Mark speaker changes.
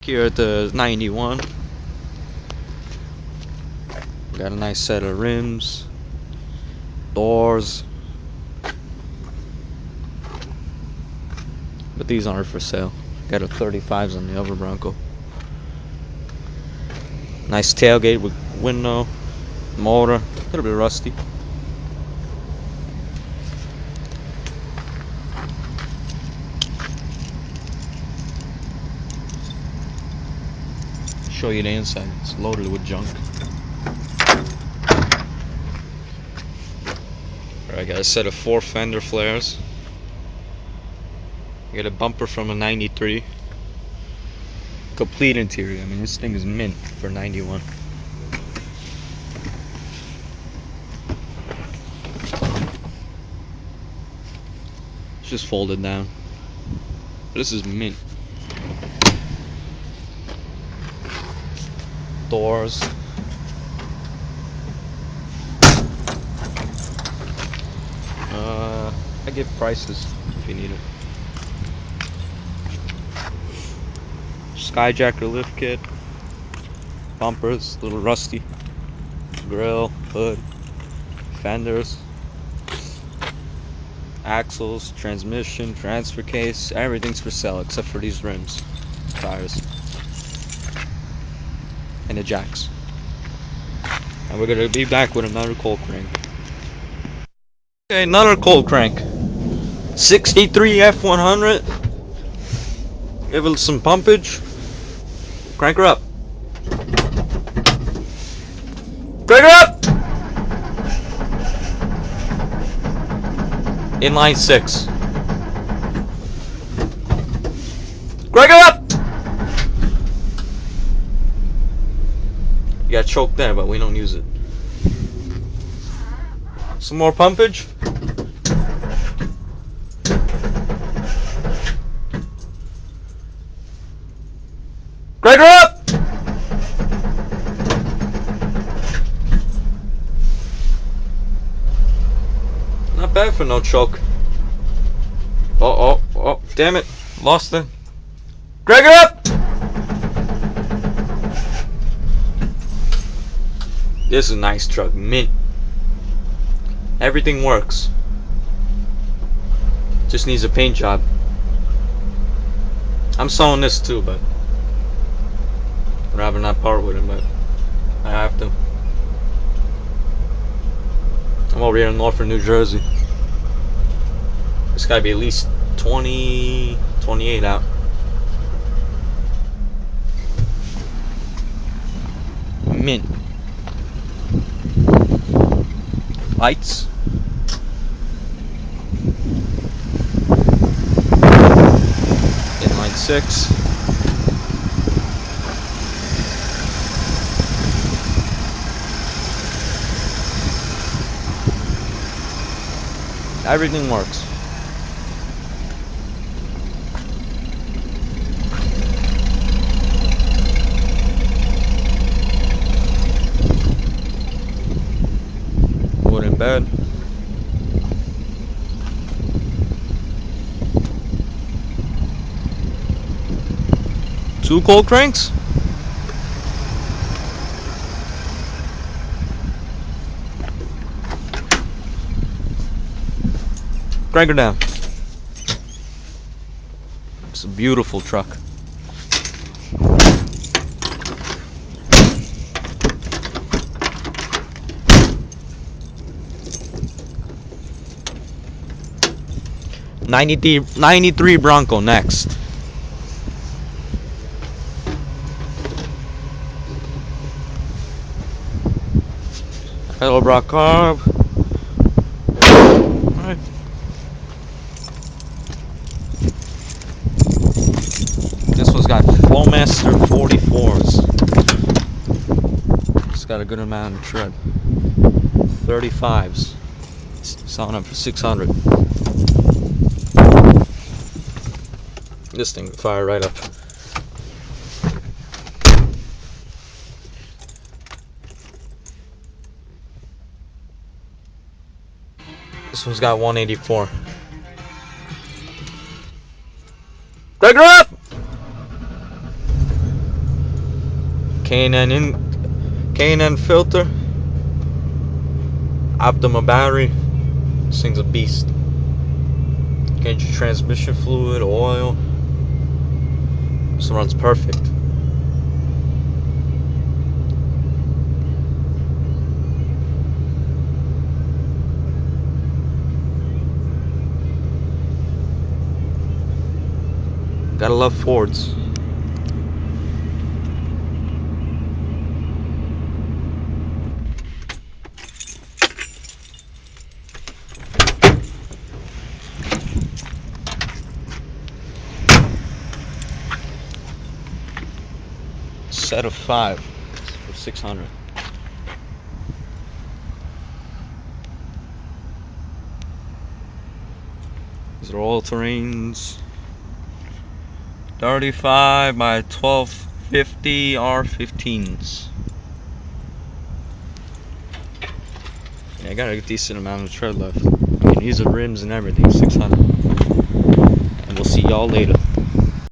Speaker 1: Here at the 91, got a nice set of rims, doors, but these aren't for sale. Got a 35s on the other Bronco. Nice tailgate with window, motor, a little bit rusty. Show you the inside. It's loaded with junk. Alright, got a set of 4 fender flares. Got a bumper from a 93. Complete interior. I mean, this thing is mint for 91. It's just folded down. This is mint. Doors. I give prices if you need it. Skyjacker lift kit. Bumpers, a little rusty. Grill, hood, fenders, axles, transmission, transfer case. Everything's for sale except for these rims, tires, and the jacks. And we're gonna be back with another cold crank. Okay, another cold crank. 63 F100. Give it some pumpage. Crank her up. Crank her up! Inline 6. Crank her up! You got choked there, but we don't use it. Some more pumpage. Crank her up! Not bad for no choke. Oh, damn it. Lost it. Crank her up! This is a nice truck. Mint. Everything works. Just needs a paint job. I'm selling this too, but I'd rather not part with it, but I have to. I'm over here in northern New Jersey. It's gotta be at least 20, 28 out. Mint. Lights. Inline 6. Everything works. Wooden bed. Two cold cranks? Crank her down. It's a beautiful truck. '93 Bronco next. Hello, Brock carb. Alright. This one's got Flowmaster 44s. It's got a good amount of tread. 35s. Selling them for 600. This thing will fire right up. This one's got 184. Crank her up! K&N filter, Optima battery. This thing's a beast. Get your transmission fluid, oil. This runs perfect. Gotta love Fords. Set of 5 for 600. These are all terrains. 35 by 1250 R15s. Yeah, I got a decent amount of tread left. I mean, these are rims and everything, 600. And we'll see y'all later.